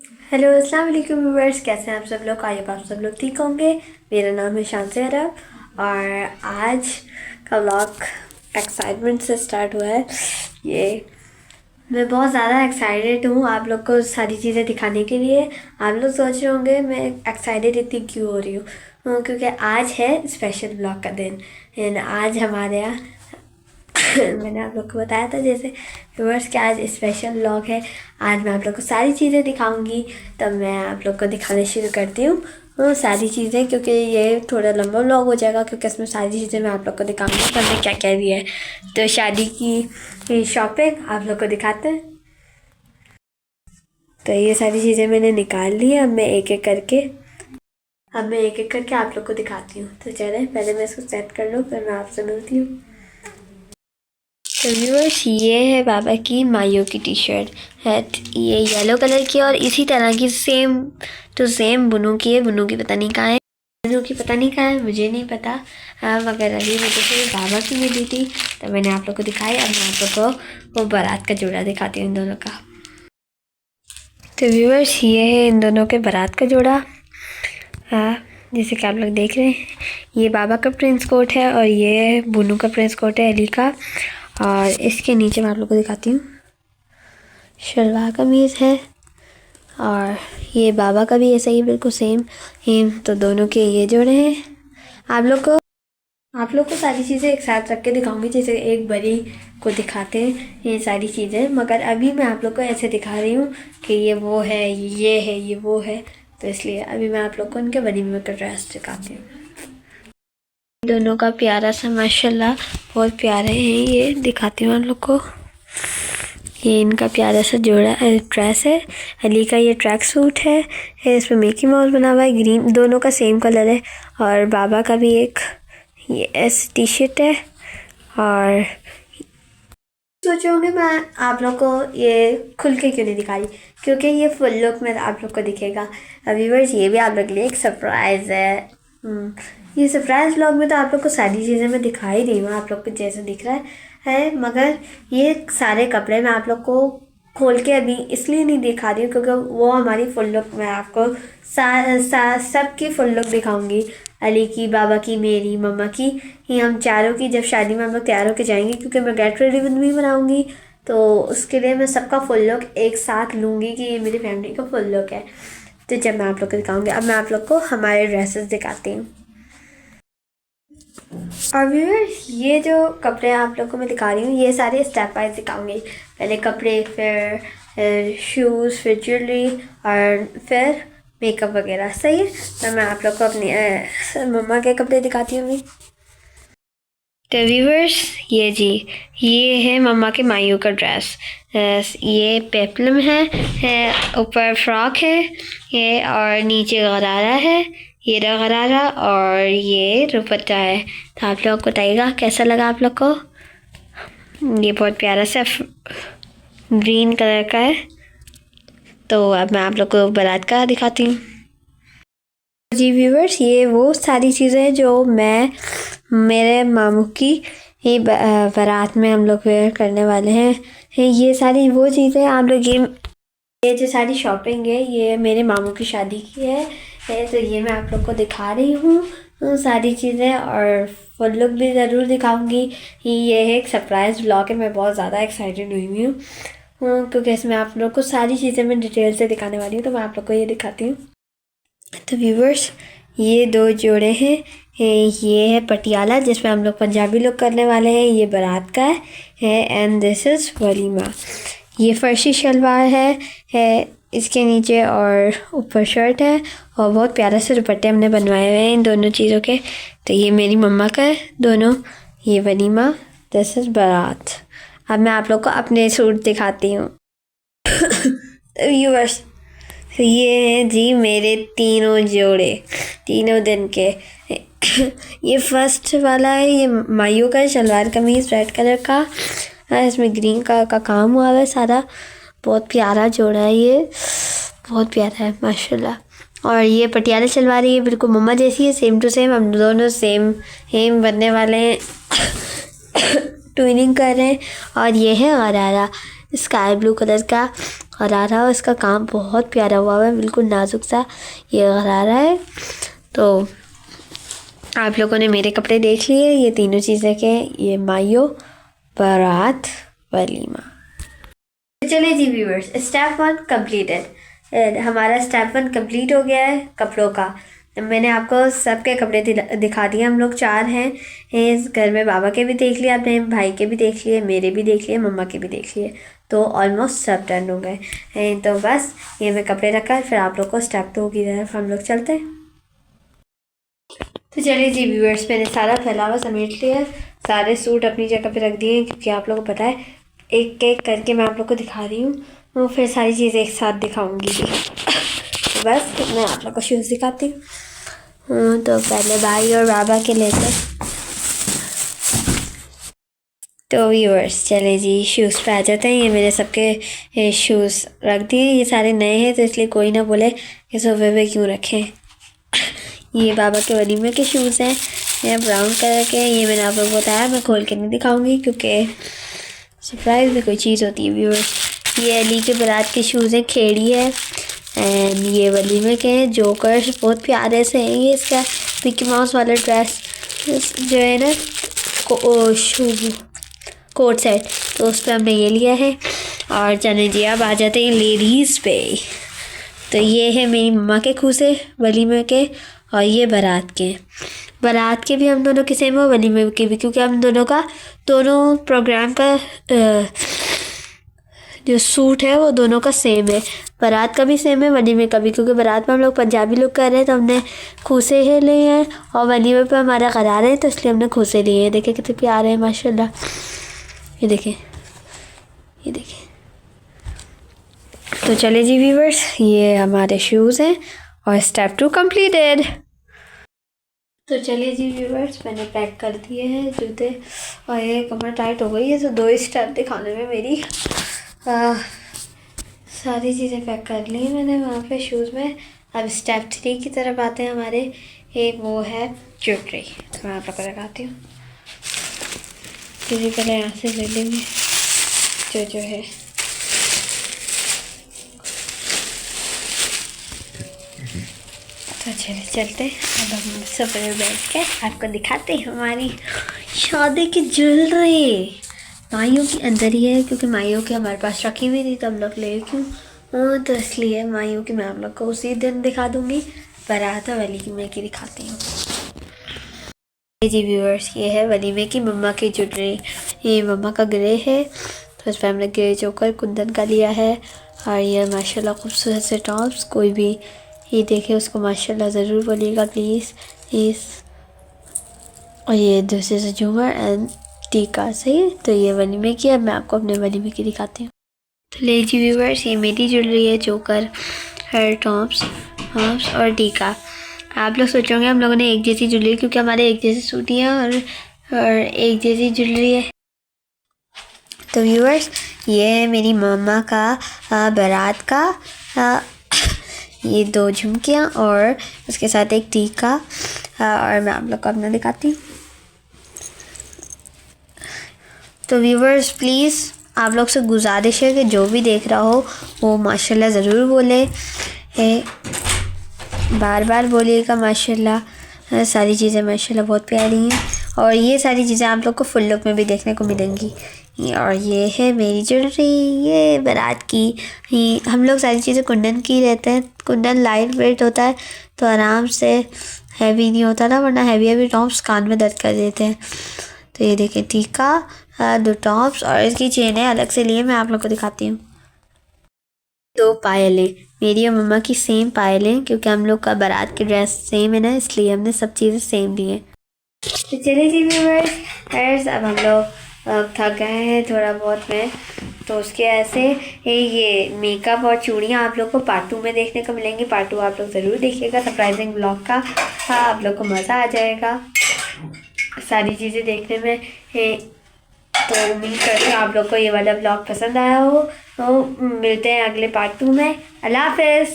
Hello अस्सलाम वालेकुम viewers, कैसे हैं आप सब लोग। आई होप आप सब लोग ठीक होंगे। मेरा नाम है शांति अरब और आज का व्लॉग एक्साइटमेंट से स्टार्ट हुआ है। ये मैं बहुत ज़्यादा एक्साइटेड हूँ आप लोग को सारी चीज़ें दिखाने के लिए। आप लोग सोच रहे होंगे मैं एक्साइटेड इतनी क्यों हो रही हूँ। क्योंकि आज है स्पेशल व्लॉग का दिन एंड आज हमारे यहाँ मैंने आप लोग को बताया था जैसे व्यूअर्स कि आज स्पेशल व्लॉग है। आज मैं आप लोग को सारी चीज़ें दिखाऊंगी। तब मैं आप लोग को दिखाना शुरू करती हूँ सारी चीज़ें, क्योंकि ये थोड़ा लंबा व्लॉग हो जाएगा क्योंकि इसमें सारी चीज़ें मैं आप लोग को दिखाऊंगी तब मैं क्या क्या लिया है। तो शादी की शॉपिंग आप लोग को दिखाते हैं। तो ये सारी चीज़ें मैंने निकाल ली है। अब मैं एक एक करके आप लोग को दिखाती हूँ। तो चले पहले मैं इसको सेट कर लूँ फिर मैं आपसे मिलती हूँ। तो व्यूअर्स, ये है बाबा की मायो की टी शर्ट है। ये येलो कलर की और इसी तरह की सेम टू सेम बुनू की है। बुनू की पता नहीं कहाँ है, बुनू की पता नहीं कहाँ है, मुझे नहीं पता। मगर अभी मुझे फिर बाबा की मिली थी तो मैंने आप लोग को दिखाई। अब मैं आप लोग को वो बारात का जोड़ा दिखाती हूँ इन दोनों का। तो व्यूअर्स, ये है इन दोनों के बारात का जोड़ा। जैसे कि आप लोग देख रहे हैं, ये बाबा का प्रिंस कोट है और ये बुनू का प्रिंस कोट है अली का। और इसके नीचे मैं आप लोग को दिखाती हूँ, शलवार कमीज़ है और ये बाबा का भी ऐसा ही बिल्कुल सेम ही। तो दोनों के ये जोड़े हैं। आप लोग को सारी चीज़ें एक साथ रख के दिखाऊंगी, जैसे एक बड़ी को दिखाते हैं ये सारी चीज़ें। मगर अभी मैं आप लोग को ऐसे दिखा रही हूँ कि ये वो है, ये है, ये वो है। तो इसलिए अभी मैं आप लोग को उनके वलीमे का ड्रेस दिखाती हूँ। दोनों का प्यारा सा माशाल्लाह बहुत प्यारे हैं। ये दिखाती हूँ आप लोग को। ये इनका प्यारा सा जोड़ा ड्रेस है। अली का ये ट्रैक सूट है इसमें मिकी माउस बना हुआ है, ग्रीन, दोनों का सेम कलर है। और बाबा का भी एक ये ऐसी टी शर्ट है। और सोचे होंगे मैं आप लोग को ये खुल के क्यों नहीं दिखा रही, क्योंकि ये फुल लुक में आप लोग को दिखेगा। व्यूअर्स, ये भी आप लोग के लिए एक सरप्राइज़ है। ये सरप्राइज व्लॉग में तो आप लोग को सारी चीज़ें मैं दिखा ही रही हूँ आप लोग को जैसे दिख रहा है। मगर ये सारे कपड़े मैं आप लोग को खोल के अभी इसलिए नहीं दिखा रही हूँ क्योंकि वो हमारी फुल लुक मैं आपको सबकी फुल लुक दिखाऊंगी। अली की, बाबा की, मेरी, मम्मा की, ही हम चारों की। जब शादी में हम लोग तैयार होकर जाएंगे क्योंकि मैं गेट रेडी विद मी बनाऊंगी, तो उसके लिए मैं सबका फुल लुक एक साथ लूँगी कि ये मेरी फैमिली का फुल लुक है। तो जब मैं आप लोग को दिखाऊंगी, अब मैं आप लोग को हमारे ड्रेसेस दिखाती हूँ। और व्यूअर्स, ये जो कपड़े आप लोग को मैं दिखा रही हूँ ये सारे स्टेप वाइज दिखाऊंगी। पहले कपड़े, फिर शूज़, फिर ज्वेलरी और फिर मेकअप वगैरह। सही है। तो मैं आप लोग को अपनी मम्मा के कपड़े दिखाती हूँ अभी। तो व्यूअर्स, ये है मम्मा के मायू का ड्रेस। ये पेप्लम है, ऊपर फ्रॉक है ये, और नीचे गरारा है, ये रहा गरारा, और ये दुपट्टा है। तो आप लोग को बताइएगा कैसा लगा आप लोग को। ये बहुत प्यारा सा ग्रीन कलर का है। तो अब मैं आप लोग को बारात का दिखाती हूँ। जी व्यूवर्स, ये वो सारी चीज़ें जो मैं मेरे मामू की ही बारात में हम लोग वेयर करने वाले हैं। ये सारी वो चीज़ें आप लोग ये जो सारी शॉपिंग है ये मेरे मामू की शादी की है। तो ये मैं आप लोग को दिखा रही हूँ सारी चीज़ें, और फुल लुक भी ज़रूर दिखाऊंगी। ये है एक सरप्राइज़ व्लॉग है। मैं बहुत ज़्यादा एक्साइटेड हुई हूँ क्योंकि इसमें आप लोग को सारी चीज़ें मैं डिटेल से दिखाने वाली हूँ। तो मैं आप लोग को ये दिखाती हूँ। तो व्यूवर्स, ये दो जोड़े हैं। ये है पटियाला जिसमें हम लोग पंजाबी लुक करने वाले हैं, ये बारात का है। And this is walima. ये फर्शी शलवार है इसके नीचे, और ऊपर शर्ट है, और बहुत प्यारा से दुपट्टे हमने बनवाए हुए हैं इन दोनों चीज़ों के। तो ये मेरी मम्मा का है दोनों, ये वलीमा, दिस इज़ बारात। अब मैं आप लोग को अपने सूट दिखाती हूँ। तो व्यूवर्स, ये हैं जी मेरे तीनों जोड़े, तीनों दिन के। ये फर्स्ट वाला है, ये मायू का शलवार कमीज़ रेड कलर का, इसमें ग्रीन कलर का काम हुआ है सारा। बहुत प्यारा जोड़ा है, ये बहुत प्यारा है माशाल्लाह। और ये पटियाला शलवार है, ये बिल्कुल मम्मा जैसी है, सेम टू सेम। हम दोनों सेम बनने वाले हैं, ट्विनिंग कर रहे हैं। और ये है गरारा, स्काई ब्लू कलर का, गरारा है, इसका काम बहुत प्यारा हुआ है, बिल्कुल नाजुक सा ये गरारा है। तो आप लोगों ने मेरे कपड़े देख लिए, ये तीनों चीज़ें के, ये मायो, बारात, वलीमा। चलिए जी व्यूअर्स, स्टेप 1 कंप्लीटेड। हमारा स्टेप 1 कंप्लीट हो गया है कपड़ों का। मैंने आपको सबके कपड़े दिखा दिए। हम लोग 4 हैं इस घर में। बाबा के भी देख लिए आपने, भाई के भी देख लिए, मेरे भी देख लिए, मम्मा के भी देख लिए। तो ऑलमोस्ट सब डन हो गए। तो बस ये मैं कपड़े रखा है, फिर आप लोग को स्टेप 2 की तरफ हम लोग चलते हैं। तो चलिए जी व्यूअर्स, मैंने सारा फैलावा समेट लिया, सारे सूट अपनी जगह पे रख दिए, क्योंकि आप लोगों को पता है एक एक करके मैं आप लोग को दिखा रही हूँ, वो फिर सारी चीज़ें एक साथ दिखाऊंगी भी। तो बस मैं आप लोग को शूज़ दिखाती हूँ। तो पहले भाई और बाबा के लेते। तो व्यूअर्स चले जी शूज़ पे आ जाते हैं। ये मेरे सबके शूज़ रख दिए, ये सारे नए हैं तो इसलिए कोई ना बोले कि सोफे पे क्यों रखें। ये बाबा के वलीमे के शूज़ हैं, ये ब्राउन कलर के। ये मैंने आप लोगों को बताया, मैं खोल के नहीं दिखाऊंगी क्योंकि सरप्राइज़ भी कोई चीज़ होती है व्यूअर्स। ये अली के बारात के शूज़ हैं, खेड़ी है। एंड ये वलीमे के हैं, जोकर्स बहुत प्यारे से हैं। ये इसका मिकी माउस वाला ड्रेस जो है ना, कोट सेट, तो उस पर हमने ये लिया है। और चले जी अब आ जाते हैं लेडीज़ पे। तो ये है मेरी मम्मा के खूसे वलीमे के, और ये बारात के। बारात के भी हम दोनों के सेम है, वलीमे के भी, क्योंकि हम दोनों प्रोग्राम का जो सूट है वो दोनों का सेम है। बारात का भी सेम है, वलीमे का भी, क्योंकि बारात में हम लोग पंजाबी लुक कर रहे हैं तो हमने खूसे ही लिए हैं, और वलीमे पे हमारा गरारा है तो इसलिए हमने खूसे लिए हैं। देखें कितने प्यारे हैं माशाल्लाह। ये देखें, ये देखें। तो चले जी व्यूअर्स, ये हमारे शूज़ हैं और स्टेप 2 कंप्लीटेड। तो चलिए जी व्यूअर्स, मैंने पैक कर दिए हैं जूते, और ये कमर टाइट हो गई है तो 2 स्टेप दिखाने में मेरी सारी चीज़ें पैक कर ली मैंने वहाँ पे शूज़ में। अब स्टेप 3 की तरफ आते हैं हमारे। एक वो है ज्वेलरी, तो मैं आप लोग को लगाती हूँ। किसी पहले यहाँ से ले लेंगे जो है। तो चलिए चलते, अब हम सोफे में बैठ के आपको दिखाते हैं हमारी शादी की ज्वेलरी। माइयों की अंदर ही है, क्योंकि माइयों की हमारे पास रखी हुई थी तो हम लोग ले क्यों, तो इसलिए माइयों की मैं आप लोग को उसी दिन दिखा दूँगी। बारात और वलीमे की दिखाती हूँ। जी व्यूअर्स, ये है वलीमे की मम्मा की ज्वेलरी। ये मम्मा का ग्रे है, तो इस पर हमने ग्रे चोकर कुंदन का लिया है। और ये माशाल्लाह खूबसूरत से टॉप्स, कोई भी ये देखे उसको माशाल्लाह ज़रूर बोलिएगा प्लीज़। और ये दूसरे से झूमर एंड टीका, सही। तो ये वलीमे की, अब मैं आपको अपने वलीमे की दिखाती हूँ। तो ले जी व्यूअर्स, ये मेरी ज्वेलरी है, चोकर, हेयर टॉप्स और टीका। आप लोग सोचोगे हम लोगों ने एक जैसी ज्वेलरी, क्योंकि हमारे एक जैसी सूटी हैं और एक जैसी ज्वेलरी है। तो व्यूअर्स, ये है मेरी मम्मा का बारात का ये 2 झुमकियाँ और उसके साथ एक टीका। और मैं आप लोग को अपना दिखाती हूँ। तो व्यूअर्स प्लीज़ आप लोग से गुजारिश है कि जो भी देख रहा हो वो माशाल्लाह ज़रूर बोले, बार बार बोलिएगा माशाल्लाह। सारी चीज़ें माशाल्लाह बहुत प्यारी हैं, और ये सारी चीज़ें आप लोग को फुल लुक में भी देखने को मिलेंगी। और ये है मेरी ज्वेलरी, ये बारात की ही। हम लोग सारी चीज़ें कुंदन की रहते हैं, कुंदन लाइट वेट होता है तो आराम से हैवी नहीं होता ना, वरना हैवी टॉप्स कान में दर्द कर देते हैं। तो ये देखें टीका, 2 टॉप्स और इसकी चेनें अलग से लिए, मैं आप लोग को दिखाती हूँ। 2 पायलें, मेरी और मम्मा की सेम पायलें, क्योंकि हम लोग का बारात की ड्रेस सेम है ना, इसलिए हमने सब चीज़ें सेम ली हैं। तो चलिए जी व्यूअर्स, अब हम लोग थक गए हैं थोड़ा बहुत में, तो उसके ऐसे ये मेकअप और चूड़ियाँ आप लोग को पार्ट 2 में देखने को मिलेंगी। पार्ट 2 आप लोग ज़रूर देखिएगा, सरप्राइजिंग ब्लॉग का। आप लोग को मज़ा आ जाएगा सारी चीज़ें देखने में। तो उम्मीद करती हूँ आप लोग को ये वाला ब्लॉग पसंद आया हो। तो मिलते हैं अगले पार्ट 2 में। अल्लाह हाफ़िज़।